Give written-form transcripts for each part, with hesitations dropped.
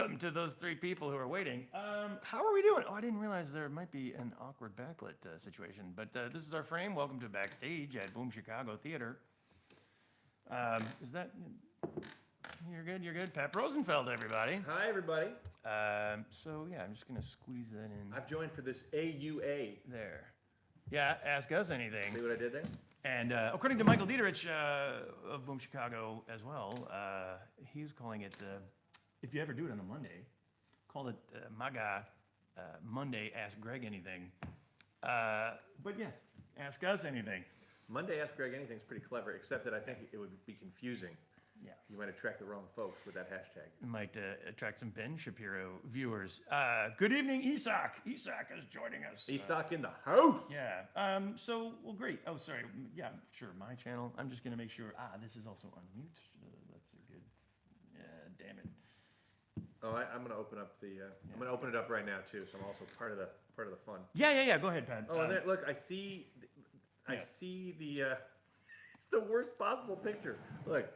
welcome to those three people who are waiting. How are we doing? Oh, I didn't realize there might be an awkward backlit situation, but this is our frame. Welcome to Backstage at Boom Chicago Theater. Is that... You're good, you're good. Pep Rosenfeld, everybody. Hi, everybody. So, yeah, I'm just going to squeeze that in. I've joined for this AUA. There. Yeah, ask us anything. See what I did there? And according to Michael Dieterich of Boom Chicago as well, he's calling it, if you ever do it on a Monday, call it MAGA Monday Ask Greg Anything. But yeah, ask us anything. Monday Ask Greg Anything is pretty clever, except that I think it would be confusing. Yeah. You might attract the wrong folks with that hashtag. It might attract some Ben Shapiro viewers. Good evening, Isak. Isak is joining us. Isak in the house. Yeah. Well, great. Oh, sorry. Yeah, sure. My channel. I'm just going to make sure. This is also on mute. That's a good. Damn it. Oh, I'm going to open up the. I'm going to open it up right now too, so I'm also part of the fun. Yeah. Go ahead, Pat. Oh, and there, look, I see the. It's the worst possible picture. Look.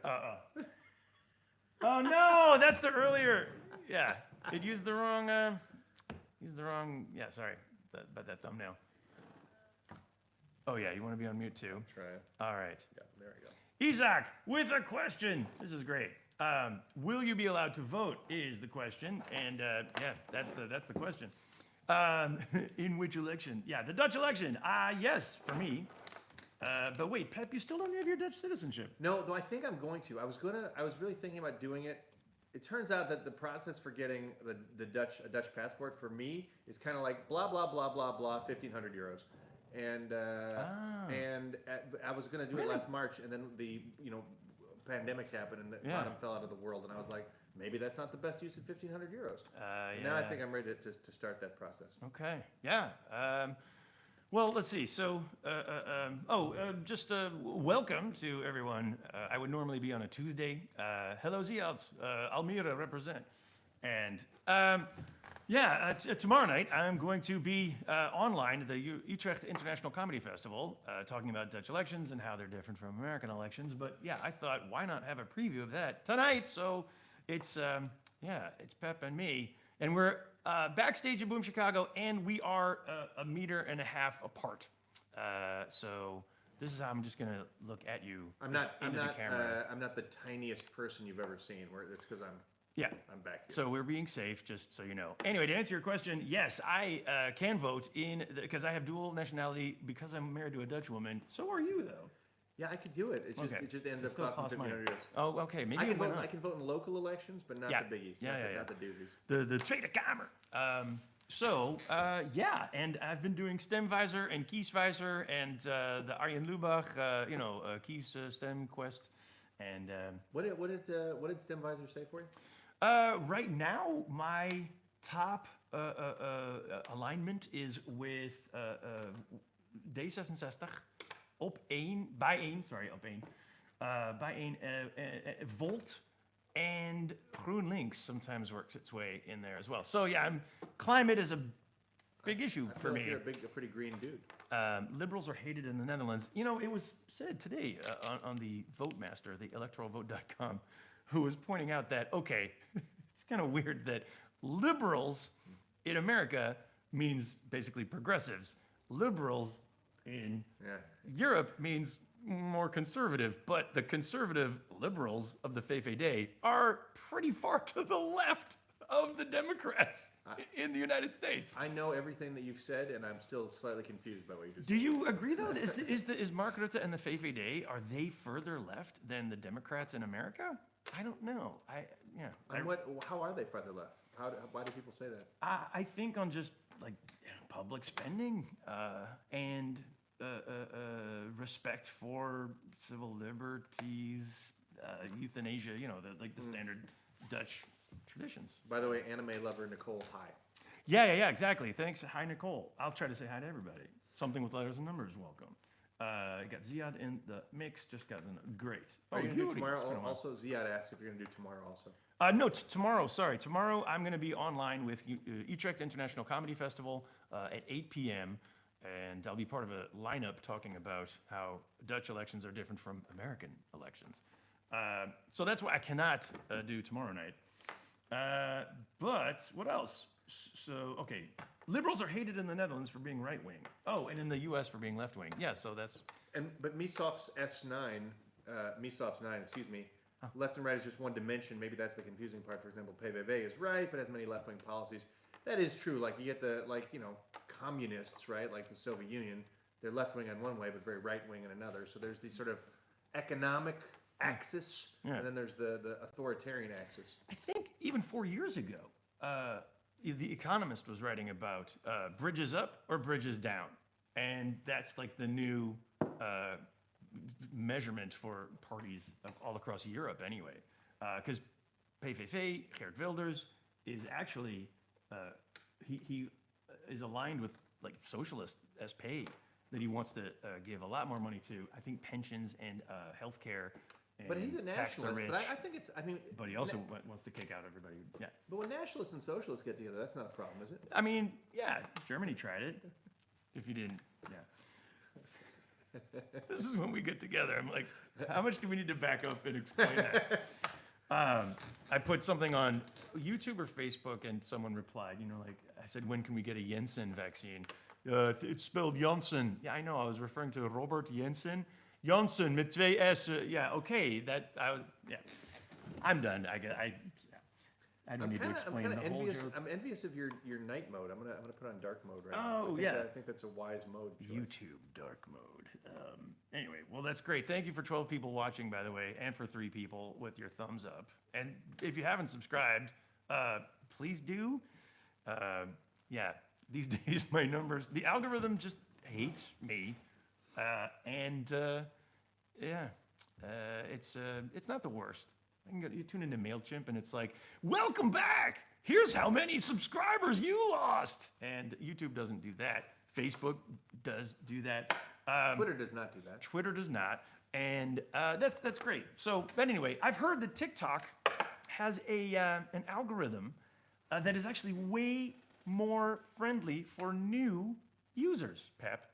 Oh no, that's the earlier. Yeah, it used the wrong. Yeah, sorry about that thumbnail. Oh yeah, you want to be on mute too? Try it. All right. Yeah, there we go. Isaac with a question. This is great. Will you be allowed to vote? Is the question, and yeah, that's the question. In which election? Yeah, the Dutch election. Yes, for me. But wait, Pep, you still don't have your Dutch citizenship. No, though I think I'm going to. I was really thinking about doing it. It turns out that the process for getting a Dutch passport for me is kind of like blah blah blah blah blah 1,500 euros, and I was going to do it last March, and then the pandemic happened and the bottom fell out of the world, and I was like, maybe that's not the best use of 1,500 euros. Now I think I'm ready to start that process. Okay. Yeah. Well, let's see. So, just welcome to everyone. I would normally be on a Tuesday. Hello, Ziads. Almere represent. And tomorrow night I'm going to be online at the Utrecht International Comedy Festival, talking about Dutch elections and how they're different from American elections. But yeah, I thought, why not have a preview of that tonight? So it's Pep and me, and we're backstage at Boom Chicago, and we are 1.5 meters apart. So this is how I'm just gonna look at you. I'm not the tiniest person you've ever seen. It's because I'm back here. So we're being safe, just so you know. Anyway, to answer your question, yes, I can vote because I have dual nationality because I'm married to a Dutch woman. So are you, though. Yeah, I could do it. It just ends up costing 1,500 euros. Oh, okay. Maybe I can vote in local elections, but not the biggies. Not the doozies. The Tweede Kamer. And I've been doing Stemwijzer and Kieswijzer and the Arjen Lubach, Kies Stem Quest. And what did Stemwijzer say for you? Right now, my top alignment is with D66 op 1, Volt, and GroenLinks sometimes works its way in there as well. So yeah, climate is a big issue for me. You're a pretty green dude. Liberals are hated in the Netherlands. It was said today on the VoteMaster, the electoralvote.com, who was pointing out that, okay, it's kind of weird that liberals in America means basically progressives. Liberals in Europe means more conservative, but the conservative liberals of the VVD are pretty far to the left of the Democrats in the United States. I know everything that you've said, and I'm still slightly confused by what you just said. Do you agree, though? Is Mark Rutte and the VVD, are they further left than the Democrats in America? I don't know. How are they farther left? Why do people say that? I think on just like public spending and respect for civil liberties, euthanasia. The standard Dutch traditions. By the way, anime lover Nicole, hi. Yeah, exactly. Thanks. Hi, Nicole. I'll try to say hi to everybody. Something with letters and numbers. Welcome. Got Ziad in the mix. Just got the great. Are you going to do tomorrow? Also, Ziad asked if you're going to do tomorrow also. No, tomorrow. Sorry. Tomorrow I'm going to be online with Utrecht International Comedy Festival at 8 p.m. And I'll be part of a lineup talking about how Dutch elections are different from American elections. So that's why I cannot do tomorrow night. But that's what else? So, okay, liberals are hated in the Netherlands for being right wing. Oh, and in the U.S. for being left wing. Yeah, so that's But Misof's Misof's 9, excuse me, left and right is just one dimension. Maybe that's the confusing part. For example, PVV is right, but has many left-wing policies. That is true. Like you get the communists, right? Like the Soviet Union, they're left-wing on one way, but very right-wing in another. So there's these sort of economic axis, and then there's the authoritarian axis. I think even 4 years ago, The Economist was writing about bridges up or bridges down, and that's like the new measurement for parties all across Europe, anyway. Because PVV, Geert Wilders, is actually he is aligned with like socialist SP that he wants to give a lot more money to. I think pensions and healthcare. But he's a nationalist. But I think it's. I mean. But he also wants to kick out everybody. Yeah. But when nationalists and socialists get together, that's not a problem, is it? I mean, yeah, Germany tried it. If you didn't, yeah. This is when we get together. I'm like, how much do we need to back up and explain that? I put something on YouTube or Facebook, and someone replied. Like I said, when can we get a Jensen vaccine? It's spelled Janssen. Yeah, I know. I was referring to Robert Jensen. Janssen mit twee S. Yeah, okay. I'm done. I don't need to explain the whole joke. I'm envious of your night mode. I'm gonna put on dark mode right now. Oh, yeah. I think that's a wise mode choice. YouTube dark mode. Anyway, well, that's great. Thank you for 12 people watching, by the way, and for 3 people with your thumbs up. And if you haven't subscribed, please do. Yeah, these days my numbers, the algorithm just hates me. It's not the worst. You tune into MailChimp and it's like, welcome back. Here's how many subscribers you lost. And YouTube doesn't do that. Facebook does do that. Twitter does not do that. Twitter does not. And that's great. So, but anyway, I've heard that TikTok has an algorithm that is actually way more friendly for new users, Pep.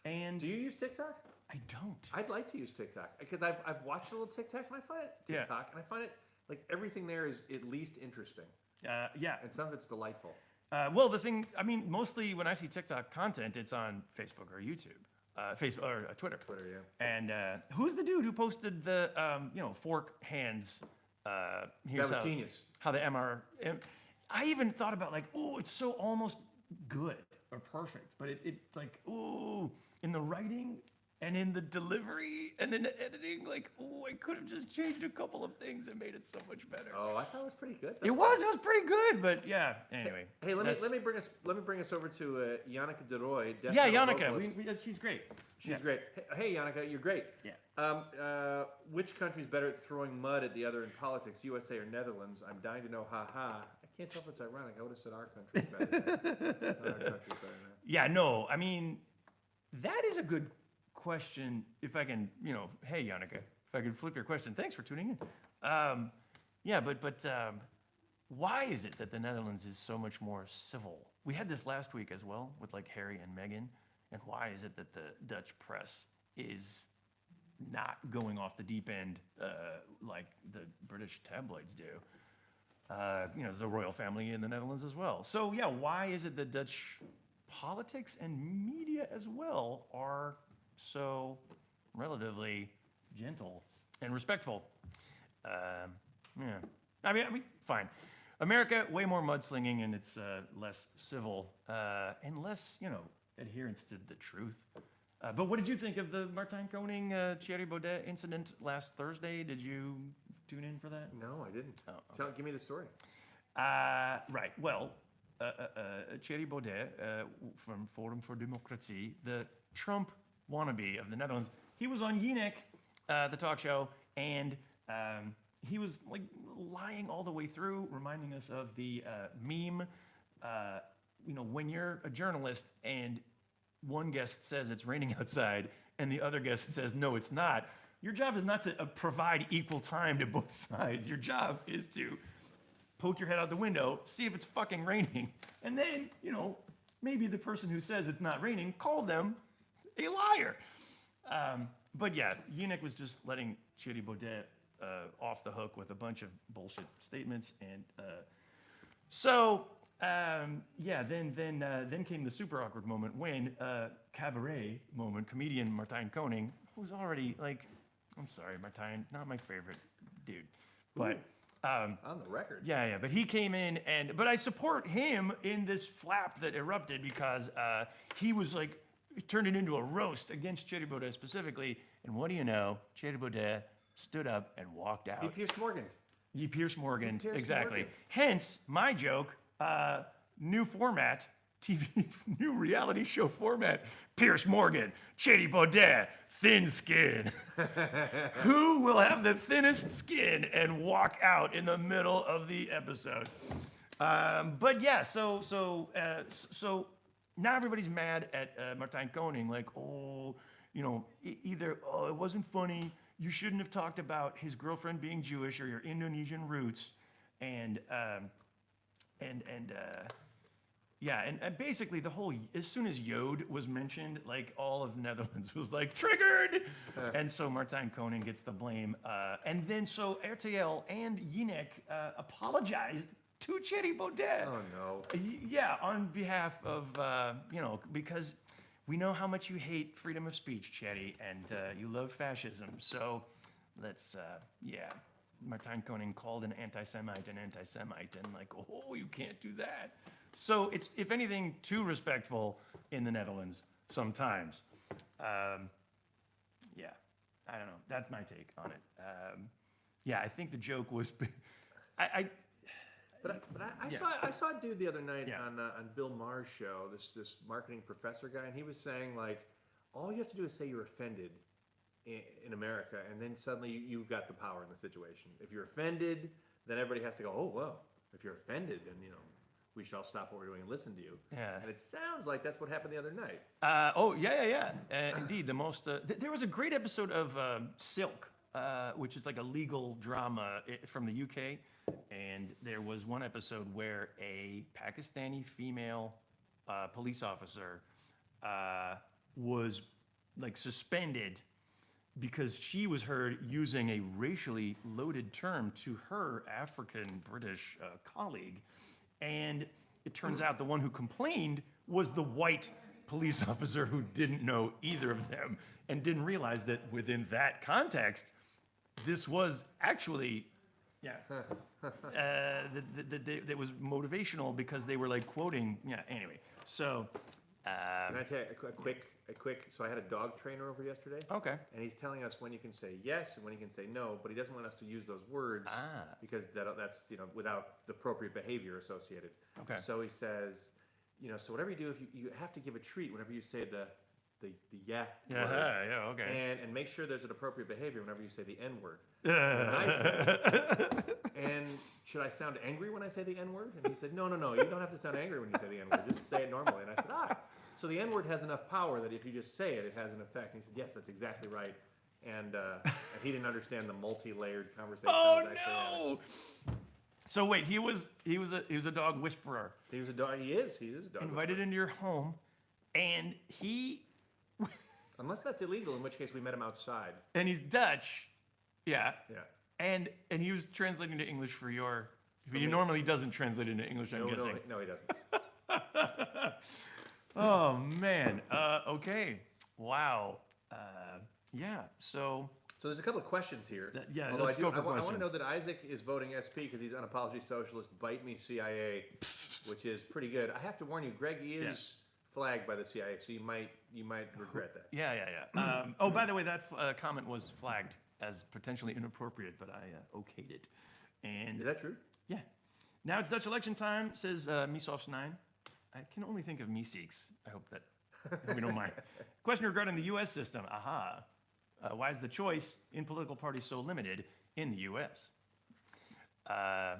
And do you use TikTok? I don't. I'd like to use TikTok because I've watched a little TikTok and I find it like everything there is at least interesting. Yeah. And some of it's delightful. Well, mostly when I see TikTok content, it's on Facebook or YouTube, Facebook or Twitter. Twitter, yeah. And who's the dude who posted the fork hands? That was genius. How the I even thought about like, oh, it's so almost good or perfect, but it like, ooh, in the writing and in the delivery and in the editing, like, ooh, I could have just changed a couple of things and made it so much better. Oh, I thought it was pretty good. It was pretty good, but yeah. Anyway. Hey, let me bring us over to Janneke de Rooij. Yeah, Janneke, she's great. She's great. Hey, Janneke, you're great. Yeah. Which country's better at throwing mud at the other in politics, USA or Netherlands? I'm dying to know. Ha ha. I can't tell if it's ironic. I would have said our country's better. Yeah, no, I mean, that is a good question. If I can, hey, Janneke, if I can flip your question. Thanks for tuning in. Yeah, but why is it that the Netherlands is so much more civil? We had this last week as well with like Harry and Meghan. And why is it that the Dutch press is not going off the deep end like the British tabloids do? There's a royal family in the Netherlands as well. So yeah, why is it that Dutch politics and media as well are so relatively gentle and respectful? Yeah, I mean, fine. America, way more mudslinging, and it's less civil and less, adherence to the truth. But what did you think of the Martijn Koning, Thierry Baudet incident last Thursday? Did you tune in for that? No, I didn't. Oh, okay. Give me the story. Right. Well, Thierry Baudet from Forum for Democratie, the Trump wannabe of the Netherlands, he was on Jinek, the talk show, and he was like lying all the way through, reminding us of the meme. When you're a journalist and one guest says it's raining outside and the other guest says no, it's not. Your job is not to provide equal time to both sides. Your job is to poke your head out the window, see if it's fucking raining, and then, maybe the person who says it's not raining, call them a liar. But yeah, Jinek was just letting Thierry Baudet off the hook with a bunch of bullshit statements and So, then came the super awkward moment when cabaret moment, comedian Martijn Koning, who's already like, I'm sorry, Martijn, not my favorite dude, but On the record. yeah, but he came in but I support him in this flap that erupted because he was like, turned it into a roast against Thierry Baudet specifically, and what do you know, Thierry Baudet stood up and walked out. He Pierce Morgan. Ye Pierce Morgan, Pierce exactly. Morgan. Hence, my joke, new format, TV, new reality show format, Pierce Morgan, Thierry Baudet, thin skin. Who will have the thinnest skin and walk out in the middle of the episode? But yeah, so now everybody's mad at Martijn Koning, like, oh, either, oh, it wasn't funny, you shouldn't have talked about his girlfriend being Jewish or your Indonesian roots, and basically the whole, as soon as Yod was mentioned, like all of Netherlands was like triggered, and so Martijn Koning gets the blame, and then so RTL and Jinek apologized to Thierry Baudet. Oh no. Yeah, on behalf of because we know how much you hate freedom of speech, Chetty, and you love fascism. So let's, Martijn Koning called an anti-Semite, and like, oh, you can't do that. So it's, if anything, too respectful in the Netherlands sometimes. I don't know. That's my take on it. I think the joke was, I saw a dude the other night Yeah. on Bill Maher's show, this marketing professor guy, and he was saying like, all you have to do is say you're offended in America, and then suddenly you've got the power in the situation. If you're offended, then everybody has to go, oh well. If you're offended, then we shall stop what we're doing and listen to you. Yeah. And it sounds like that's what happened the other night. Indeed, the most. There was a great episode of Silk, which is like a legal drama from the UK, and there was one episode where a Pakistani female police officer was like suspended because she was heard using a racially loaded term to her African British colleague. And it turns out the one who complained was the white police officer who didn't know either of them and didn't realize that within that context, this was actually, that was motivational because they were like quoting, anyway. So, Can I tell you a quick, so I had a dog trainer over yesterday. okay. And he's telling us when you can say yes and when you can say no, but he doesn't want us to use those words because that's without the appropriate behavior associated. Okay. So he says, so whatever you do, if you have to give a treat whenever you say the word. Okay. And make sure there's an appropriate behavior whenever you say the N word. And I said, and should I sound angry when I say the N word? And he said, no, you don't have to sound angry when you say the N word. Just say it normally. And I said, so the N word has enough power that if you just say it, it has an effect. And he said, yes, that's exactly right. And he didn't understand the multi-layered conversation. Oh no! So wait, he was a dog whisperer. He was a dog. He is a dog. Invited into your home, and he. Unless that's illegal, in which case we met him outside. And he's Dutch. Yeah. Yeah. And he was translating to English for your. He normally doesn't translate into English, I'm guessing. No, he doesn't. Oh man. Okay. Wow. So there's a couple of questions here. Although let's go for questions. I want to know that Isaac is voting SP because he's unapology socialist. Bite me CIA, which is pretty good. I have to warn you, Greg is flagged by the CIA, so you might regret that. Yeah. By the way, that comment was flagged as potentially inappropriate, but I okayed it. And is that true? Yeah. Now it's Dutch election time, says Misoffs9. I can only think of Meeseeks. I hope that we don't mind. Question regarding the U.S. system. Aha. Why is the choice in political parties so limited in the U.S.? How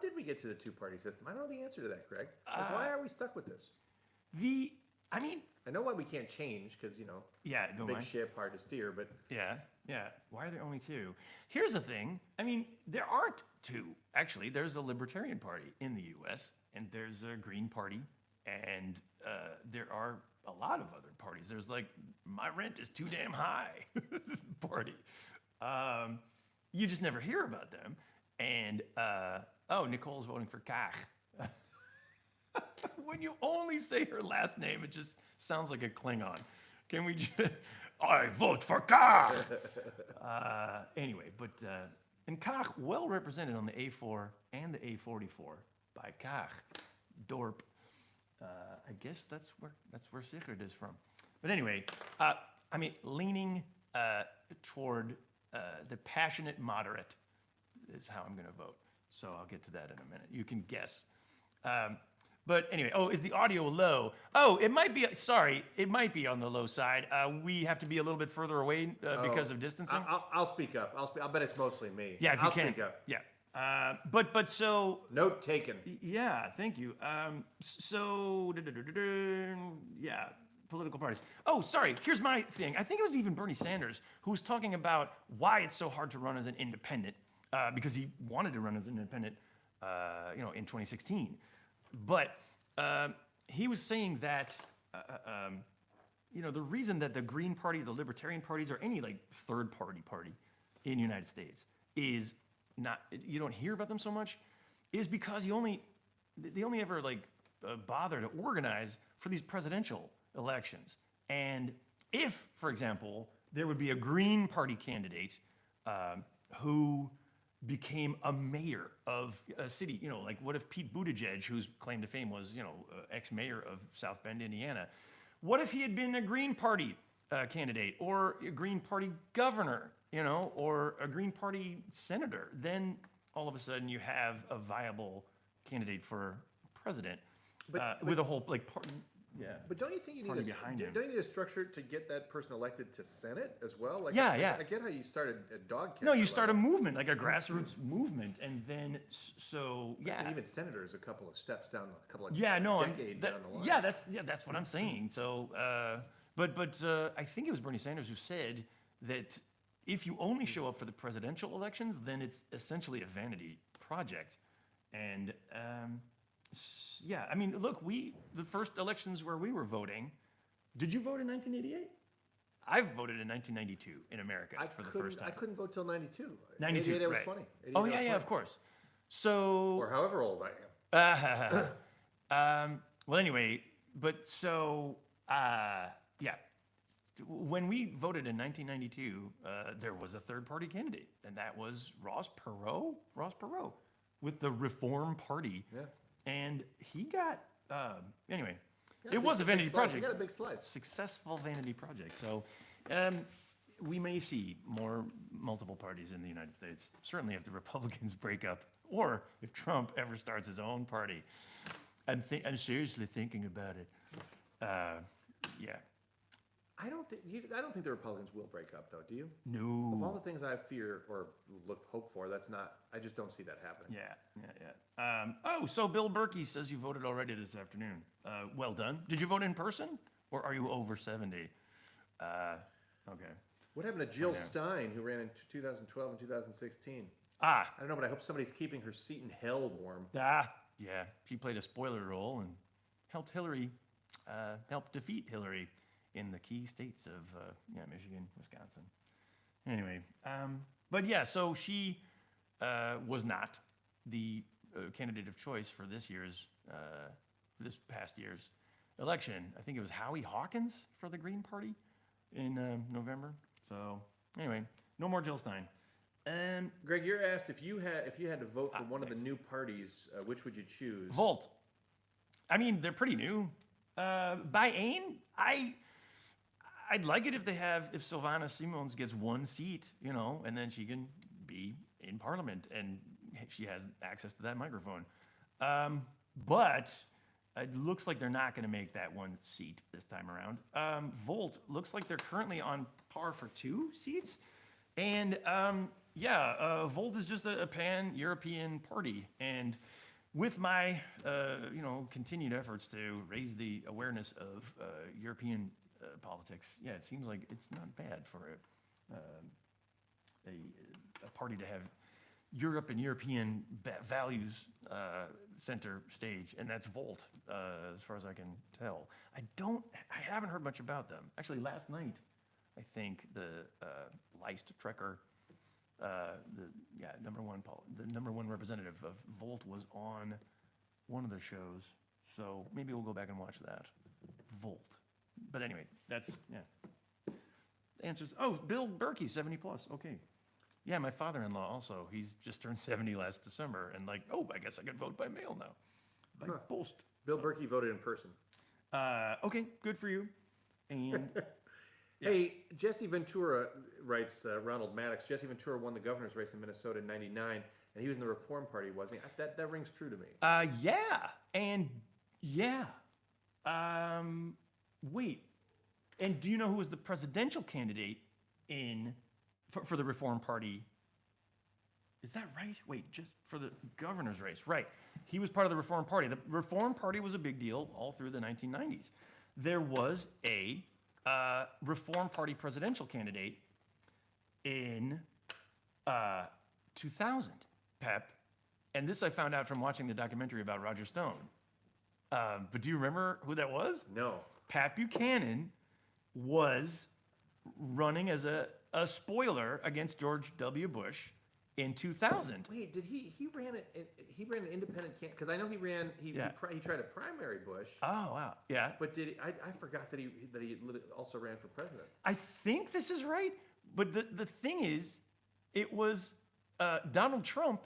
did we get to the two-party system? I don't know the answer to that, Greg. Why are we stuck with this? I know why we can't change because big ship, hard to steer. But yeah. Why are there only two? Here's the thing. There aren't two. Actually, there's a Libertarian Party in the U.S. and there's a Green Party, and there are a lot of other parties. There's like my rent is too damn high party. You just never hear about them. And Nicole's voting for Kach. when you only say her last name, it just sounds like a Klingon. Can we just, I vote for Kach! Anyway, and Kach well represented on the A4 and the A44 by Kach, Dorp. I guess that's where Sigrid is from. But anyway, leaning toward the passionate moderate is how I'm going to vote. So I'll get to that in a minute. You can guess. But anyway, is the audio low? Oh, it might be, sorry, it might be on the low side. We have to be a little bit further away because of distancing. I'll speak up. I'll bet it's mostly me. Yeah, if I'll you can. speak up. Yeah. But so. Note taken. Yeah, thank you. Yeah, political parties. Oh, sorry, here's my thing. I think it was even Bernie Sanders who was talking about why it's so hard to run as an independent, because he wanted to run as an independent, in 2016. But he was saying that, the reason that the Green Party, the Libertarian parties, or any like third party in the United States is not, you don't hear about them so much, is because they only ever bother to organize for these presidential elections. And if, for example, there would be a Green Party candidate who became a mayor of a city, what if Pete Buttigieg, whose claim to fame was, ex-mayor of South Bend, Indiana, what if he had been a Green Party candidate or a Green Party governor, or a Green Party senator? Then all of a sudden you have a viable candidate for president with a whole party. Yeah. But don't you think you Party need behind him. don't you need a structure to get that person elected to Senate as well? Yeah. I get how you started a dog catcher. No, you start a movement, like a grassroots movement, and then And even senators a couple of steps down, a couple of decades down the line. Yeah, that's what I'm saying. So, but I think it was Bernie Sanders who said that if you only show up for the presidential elections, then it's essentially a vanity project. And look, the first elections where we were voting, did you vote in 1988? I voted in 1992 in America for the first time. I couldn't vote till 92. 92, 88 I was right. 20. Oh, yeah, of course. So... Or however old I am. Well, anyway, but so, when we voted in 1992, there was a third-party candidate, and that was Ross Perot, with the Reform Party. Yeah. And he got, anyway, it was a vanity project. He got a big slice. Successful vanity project. So we may see more multiple parties in the United States, certainly if the Republicans break up or if Trump ever starts his own party. I'm seriously thinking about it. Yeah. I don't think the Republicans will break up, though. Do you? No. Of all the things I fear or hope for, I just don't see that happening. Yeah. So Bill Berkey says you voted already this afternoon. Well done. Did you vote in person, or are you over 70? Okay. What happened to Jill Stein, who ran in 2012 and 2016? I don't know, but I hope somebody's keeping her seat in hell warm. Yeah. She played a spoiler role and helped defeat Hillary in the key states of Michigan, Wisconsin. Anyway, so she was not the candidate of choice for this past year's election. I think it was Howie Hawkins for the Green Party in November. So anyway, no more Jill Stein. Greg, you're asked if you had to vote for one of the new parties, which would you choose? Volt. I mean, they're pretty new. By AIM, I'd like it if Sylvana Simons gets one seat, and then she can be in Parliament and she has access to that microphone. But it looks like they're not going to make that one seat this time around. Volt looks like they're currently on par for 2 seats. And Volt is just a pan-European party. And with my, continued efforts to raise the awareness of European politics, it seems like it's not bad for a party to have Europe and European values center stage, and that's Volt, as far as I can tell. I haven't heard much about them. Actually, last night, I think the Leist Trekker, the number one representative of Volt was on one of the shows. So maybe we'll go back and watch that. Volt. But anyway, that's, yeah. Answers, oh, Bill Berkey, 70 plus, okay. Yeah, my father-in-law also, he's just turned 70 last December, and like, oh, I guess I can vote by mail now. By post. Bill Berkey voted in person. Okay, good for you. And yeah. Hey, Jesse Ventura writes, Ronald Maddox, Jesse Ventura won the governor's race in Minnesota in 99, and he was in the Reform Party, wasn't he? That rings true to me. Yeah, and yeah. Wait, and do you know who was the presidential candidate for the Reform Party? Is that right? Wait, just for the governor's race, right? He was part of the Reform Party. The Reform Party was a big deal all through the 1990s. There was a Reform Party presidential candidate in 2000, Pep, and this I found out from watching the documentary about Roger Stone. But do you remember who that was? No. Pat Buchanan was running as a spoiler against George W. Bush in 2000. Wait, did he ran an independent candidate? Because I know he tried to primary Bush. Oh wow, yeah. But I forgot that he also ran for president. I think this is right, but the thing is, it was Donald Trump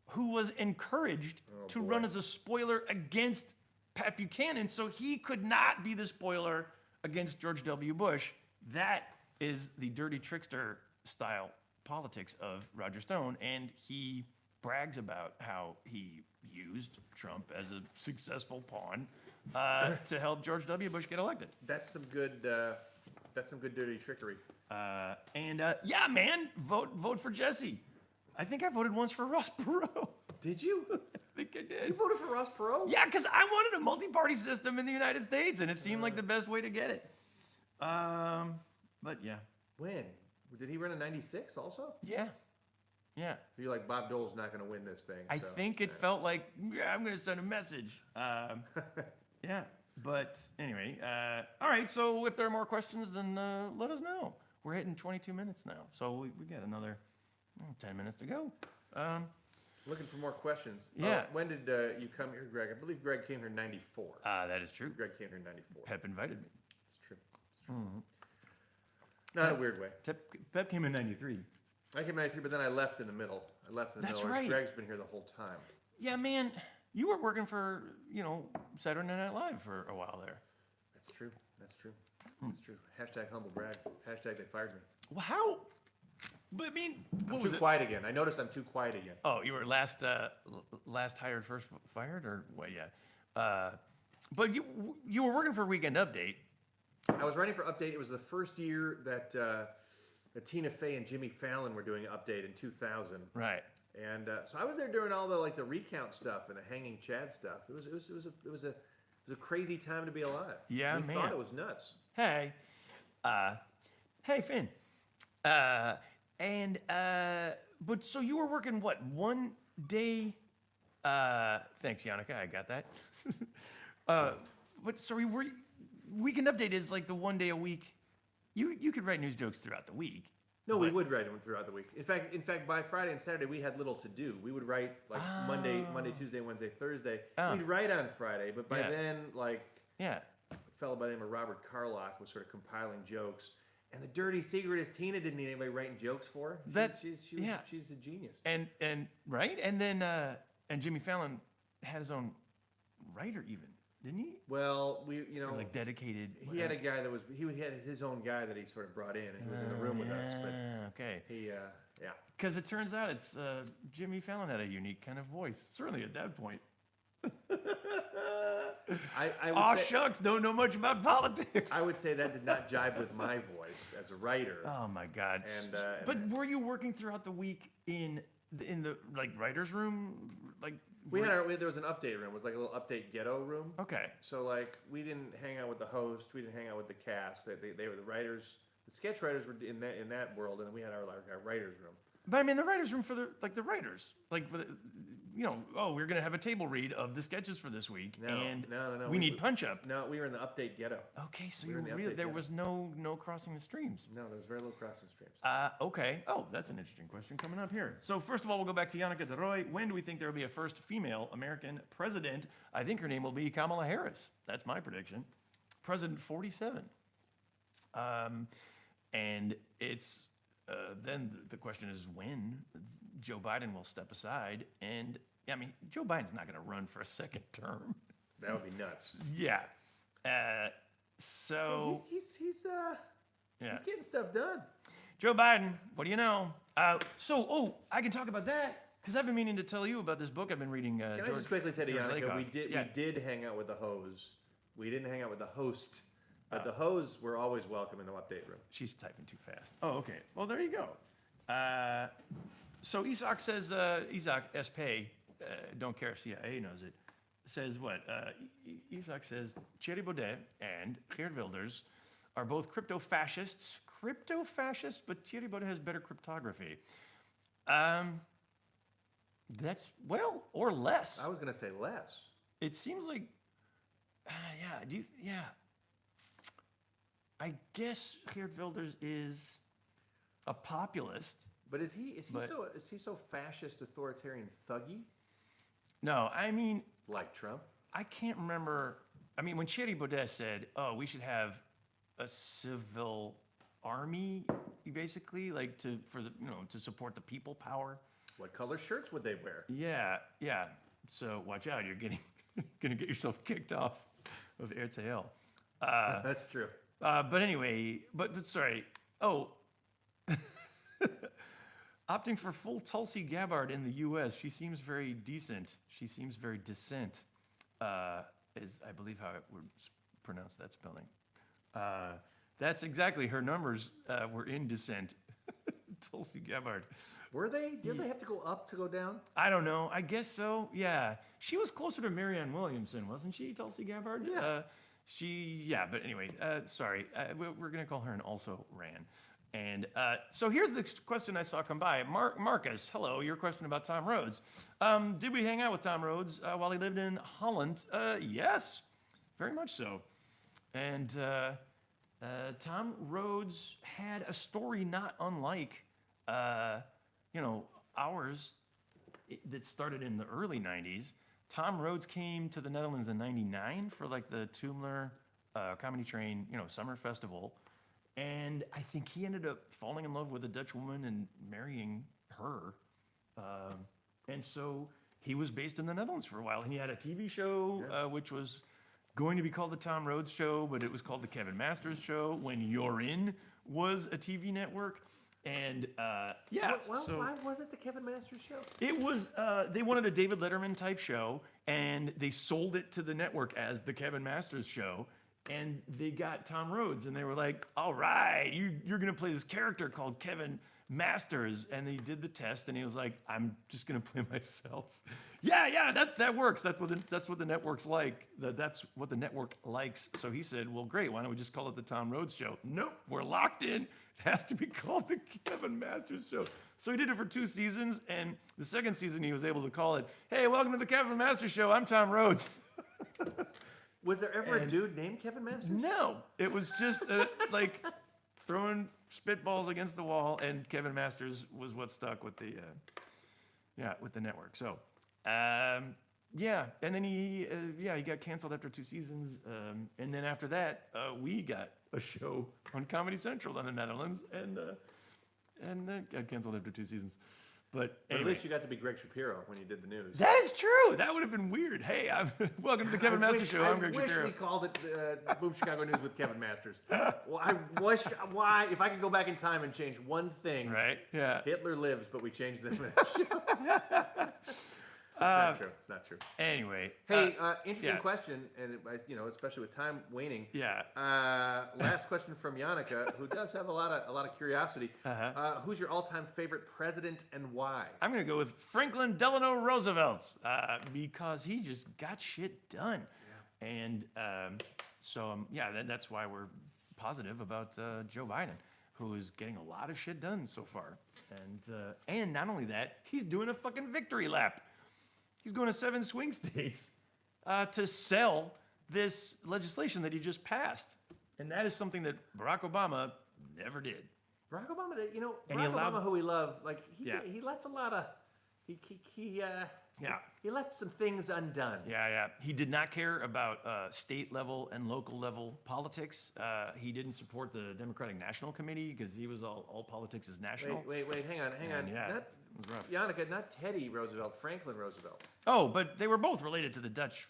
who was encouraged to run as a spoiler against Pat Buchanan, so he could not be the spoiler against George W. Bush. That is the dirty trickster style politics of Roger Stone, and he brags about how he used Trump as a successful pawn to help George W. Bush get elected. That's some good dirty trickery. Yeah, man, vote for Jesse. I think I voted once for Ross Perot. Did you? I think I did. You voted for Ross Perot? Yeah, because I wanted a multi-party system in the United States, and it seemed like the best way to get it. But yeah. When? Did he run in 96 also? Yeah. Yeah. So you're like, Bob Dole's not going to win this thing. I so, think it felt like, yeah, I'm going to send a message. Yeah. But anyway, all right. So if there are more questions, then let us know. We're hitting 22 minutes now. So we got another 10 minutes to go. Looking for more questions. Yeah. When did you come here, Greg? I believe Greg came here in 94. That is true. Greg came here in 94. Pep invited me. It's true. It's true. Not in a weird way. Pep came in 93. I came in 93, but then I left in the middle. That's right. Greg's been here the whole time. Yeah, man. You were working for, Saturday Night Live for a while there. That's true. That's true. That's true. Hashtag humble brag. Hashtag they fired me. Well, how? But I mean, I'm too quiet again. I noticed I'm too quiet again. Oh, you were last hired, first fired, or what? Yeah. But you were working for Weekend Update. I was writing for Update. It was the first year that Tina Fey and Jimmy Fallon were doing Update in 2000. Right. And so I was there during all the recount stuff and the hanging Chad stuff. It was a crazy time to be alive. Yeah, we man. thought it was nuts. Hey, Finn. But so you were working what, one day? Thanks, Yannicka. I got that. But so Weekend Update is like the one day a week. You could write news jokes throughout the week. No, we would write them throughout the week. In fact, by Friday and Saturday we had little to do. We would write like Monday, Tuesday, Wednesday, Thursday. We'd write on Friday, but by then, a fellow by the name of Robert Carlock was sort of compiling jokes. And the dirty secret is Tina didn't need anybody writing jokes for her. She's a genius. And right, and then and Jimmy Fallon had his own writer even, didn't he? Well, Or like dedicated. He had a guy he had his own guy that he sort of brought in, and he was in the room with us. But okay. He Because it turns out it's Jimmy Fallon had a unique kind of voice, certainly at that point. I would say, shucks, don't know much about politics. I would say that did not jive with my voice as a writer. Oh my God! But were you working throughout the week in the writers' room? There was an update room. It was like a little update ghetto room. Okay. So we didn't hang out with the host. We didn't hang out with the cast. They were the writers. The sketch writers were in that world, and then we had our writers' room. But I mean, the writers' room for the writers, we're going to have a table read of the sketches for this week, No, and no. we need punch-up. No, we were in the update ghetto. Okay, so We were in the update there ghetto. was no crossing the streams. No, there was very little crossing streams. Okay. Oh, that's an interesting question coming up here. So first of all, we'll go back to Yannicka DeRoy. When do we think there will be a first female American president? I think her name will be Kamala Harris. That's my prediction. President 47. And it's then the question is when Joe Biden will step aside. And I mean, Joe Biden's not going to run for a second term. That would be nuts. Yeah. So He's yeah. getting stuff done. Joe Biden, what do you know? I can talk about that because I've been meaning to tell you about this book I've been reading. Can I just quickly say to George Yannicka, Lakoff. we did hang out with the hose. We didn't hang out with the host. But Oh. the hose were always welcome in the update room. She's typing too fast. Oh, okay. Well, there you go. So Isaac says, Isaac S. Don't care if CIA knows it, says what? Isaac says, Thierry Baudet and Geert Wilders are both crypto-fascists, but Thierry Baudet has better cryptography. That's, well, or less. I was going to say less. It seems like, I guess Geert Wilders is a populist. But is he so fascist, authoritarian, thuggy No, I mean, like Trump? I can't remember. I mean, when Thierry Baudet said, "Oh, we should have a civil army," basically, like to support the people power. What color shirts would they wear? Yeah. So watch out, you're gonna get yourself kicked off of RTL. That's true. But anyway, but sorry. Oh, opting for full Tulsi Gabbard in the U.S. She seems very decent. She seems very decent, is I believe how it would pronounce that spelling. That's exactly her numbers were in descent. Tulsi Gabbard. Were they? Did they have to go up to go down? I don't know. I guess so. Yeah, she was closer to Marianne Williamson, wasn't she? Tulsi Gabbard. Yeah. But anyway, sorry. We're gonna call her an also ran. And so here's the question I saw come by. Marcus, hello. Your question about Tom Rhodes. Did we hang out with Tom Rhodes while he lived in Holland? Yes, very much so. And Tom Rhodes had a story not unlike, ours that started in the early 90s. Tom Rhodes came to the Netherlands in 99 for like the Toomler Comedy Train, summer festival. And I think he ended up falling in love with a Dutch woman and marrying her. And so he was based in the Netherlands for a while. And he had a TV show, which was going to be called the Tom Rhodes Show, but it was called the Kevin Masters Show when You're In was a TV network. And Why was it the Kevin Masters show? it was, they wanted a David Letterman type show, and they sold it to the network as the Kevin Masters Show. And they got Tom Rhodes, and they were like, all right, you're going to play this character called Kevin Masters. And they did the test, and he was like, I'm just going to play myself. Yeah, that works. That's what the network's like. That's what the network likes. So he said, well, great. Why don't we just call it the Tom Rhodes Show? Nope, we're locked in. It has to be called the Kevin Masters Show. So he did it for 2 seasons, and the second season he was able to call it, hey, welcome to the Kevin Masters Show. I'm Tom Rhodes. Was there ever a dude named Kevin Masters? No, it was just like throwing spitballs against the wall, and Kevin Masters was what stuck with the network. So, and then he got canceled after 2 seasons, and then after that, we got a show on Comedy Central in the Netherlands, and then got canceled after 2 seasons. But At anyway, least you got to be Greg Shapiro when you did the news. that is true. That would have been weird. Hey, welcome to the Kevin Masters Show. I'm Greg I wish Shapiro. we called it Boom Chicago News with Kevin Masters. Well, I wish, if I could go back in time and change one thing. Right? Yeah. Hitler lives, but we changed the show. It's not true. It's not true. Anyway. Hey, interesting yeah. question, and especially with time waning. Yeah. Last question from Yannicka, who does have a lot of curiosity. Who's your all-time favorite president and why? I'm going to go with Franklin Delano Roosevelt because he just got shit done. Yeah. And that's why we're positive about Joe Biden, who is getting a lot of shit done so far. And not only that, he's doing a fucking victory lap. He's going to 7 swing states to sell this legislation that he just passed. And that is something that Barack Obama never did. Barack Obama, you know, And he Barack allowed- Obama, who we love, like Yeah. he left a lot of, Yeah. he left some things undone. Yeah. He did not care about state level and local level politics. He didn't support the Democratic National Committee because he was all politics is national. Wait, hang on. Yeah, Not, it was rough. Yannicka, not Teddy Roosevelt, Franklin Roosevelt. Oh, but they were both related to the Dutch,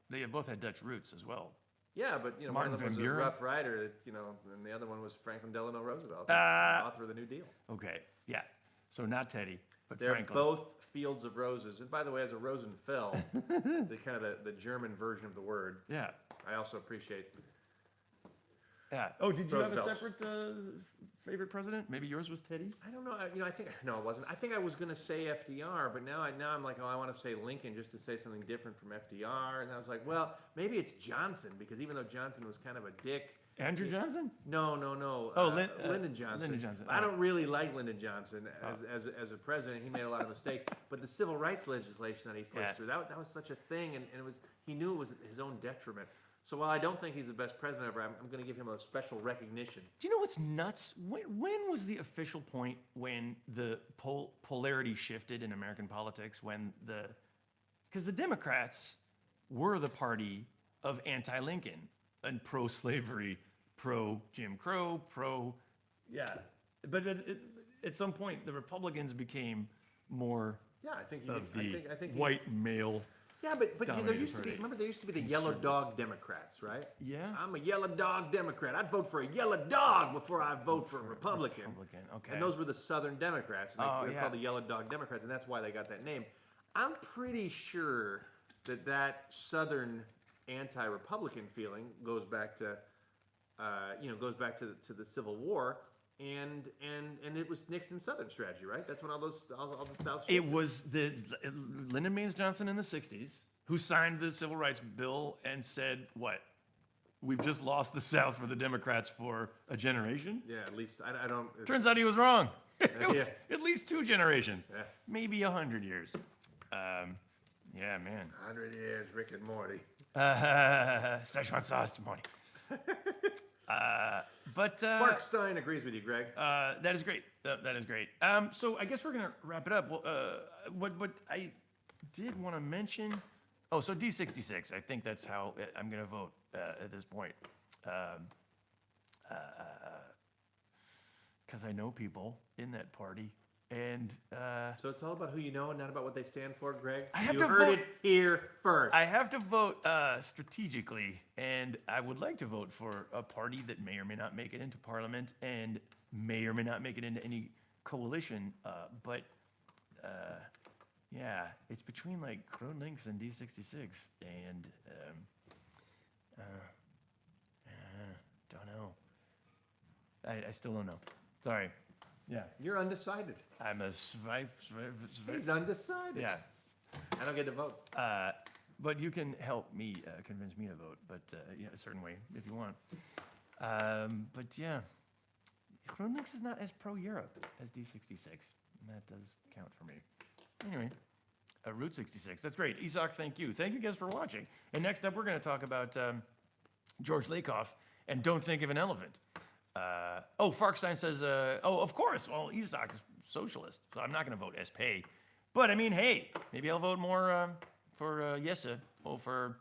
they both had Dutch roots as well. Yeah, but you know, Martin one of them was Van a Buren. Rough Rider, you know, and the other one was Franklin Delano Roosevelt, Uh, author of the New Deal. Okay, yeah. So not Teddy, but They're Franklin. both fields of roses. And by the way, as a Rosenfeld, the kind of the German version of the word, Yeah, I also appreciate. yeah. Oh, did you have a Roosevelt's. separate favorite president? Maybe yours was Teddy? I don't know. I think no, it wasn't. I think I was going to say FDR, but now I'm like, oh, I want to say Lincoln just to say something different from FDR. And I was like, well, maybe it's Johnson because even though Johnson was kind of a dick. Andrew Johnson? No. Oh, Lyndon Johnson. Lyndon Johnson. I don't really like Lyndon Johnson Oh. as a president. He made a lot of mistakes. But the civil rights legislation that he pushed Yeah. through, that was such a thing, and it was he knew it was his own detriment. So while I don't think he's the best president ever, I'm going to give him a special recognition. Do you know what's nuts? When was the official point when the polarity shifted in American politics? Because the Democrats were the party of anti-Lincoln and pro-slavery, pro-Jim Crow, but at some point the Republicans became more Yeah, I think of the I think white male. Yeah, but there dominated used to be. party. Remember, there used to be the yellow dog Democrats, right? Yeah. I'm a yellow dog Democrat. I'd vote for a yellow dog before I vote for a Republican. Okay. And those were the Southern Democrats. And Oh, they're yeah. called the yellow dog Democrats, and that's why they got that name. I'm pretty sure that Southern anti-Republican feeling goes back to, to the Civil War. And it was Nixon's Southern strategy, right? That's when all the South. It was Lyndon Baines Johnson in the 60s who signed the Civil Rights Bill and said, what? We've just lost the South for the Democrats for a generation? Yeah, at least I don't. Turns out he was wrong. It was Yeah. at least 2 generations, Yeah. maybe 100 years. Yeah, man. 100 years, Rick and Morty. Szechuan sauce, morning. But Mark Stein agrees with you, Greg. that is great. That is great. So I guess we're gonna wrap it up. Well, what I did want to mention. Oh, so D66. I think that's how I'm gonna vote at this point. Because I know people in that party, and So it's all about who you know and not about what they stand for, Greg. I have you to heard vote- it here first. I have to vote strategically, and I would like to vote for a party that may or may not make it into parliament and may or may not make it into any coalition. But yeah, it's between like Crown Links and D66, and don't know. I still don't know. Sorry. Yeah, You're undecided. I'm a He's undecided. yeah. I don't get to vote. But you can help me convince me to vote, but a certain way if you want. But yeah, Groenlinks is not as pro-Europe as D66, and that does count for me. Anyway, Route 66, that's great. Isak, thank you. Thank you guys for watching. And next up, we're going to talk about George Lakoff and Don't Think of an Elephant. Farkstein says, of course, well, Isak is socialist, so I'm not going to vote SP. But I mean, hey, maybe I'll vote more for Jesse or for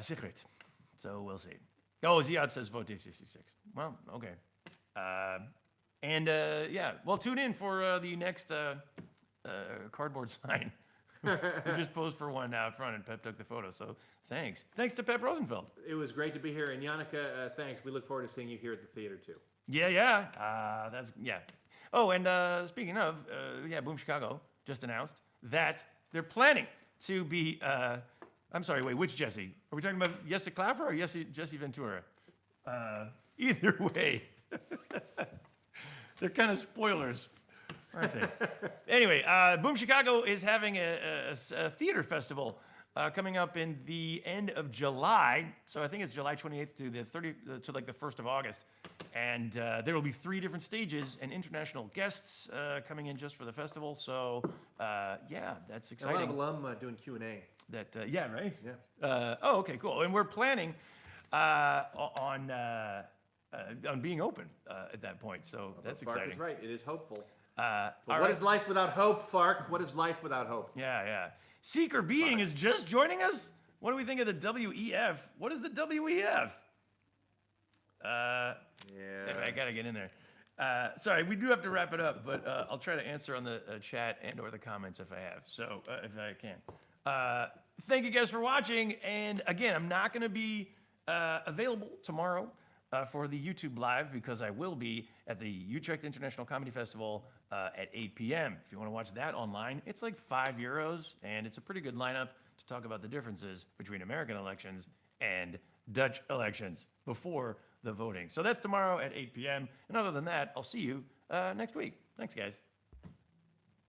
Sigrid. So we'll see. Oh, Ziad says vote D66. Well, okay. Well, tune in for the next cardboard sign. We just posed for one out front, and Pep took the photo. So thanks. Thanks to Pep Rosenfeld. It was great to be here. And Yannicka, thanks. We look forward to seeing you here at the theater, too. Yeah. Oh, and speaking of, Boom Chicago just announced that they're planning to be. I'm sorry, wait, which Jesse? Are we talking about Jesse Clapper or Jesse Ventura? Either way, they're kind of spoilers, aren't they? Anyway, Boom Chicago is having a theater festival coming up in the end of July. So I think it's July 28th to the 1st of August. And there will be 3 different stages and international guests coming in just for the festival. So, yeah, that's And a lot exciting. of alum doing Q&A. Yeah, right? Yeah. Oh, okay, cool. And we're planning on being open at that point. So that's Fark exciting. is right. It is hopeful. All What right. is life without hope, Fark? What is life without hope? Yeah. Seeker Being is just joining us. What do we think of the WEF? What is the WEF? Yeah. I gotta get in there. Sorry, we do have to wrap it up, but I'll try to answer on the chat and or the comments if I have. So if I can. Thank you guys for watching. And again, I'm not gonna be available tomorrow for the YouTube live because I will be at the Utrecht International Comedy Festival at 8 p.m. If you want to watch that online, it's like €5, and it's a pretty good lineup to talk about the differences between American elections and Dutch elections before the voting. So that's tomorrow at 8 p.m. And other than that, I'll see you next week. Thanks, guys.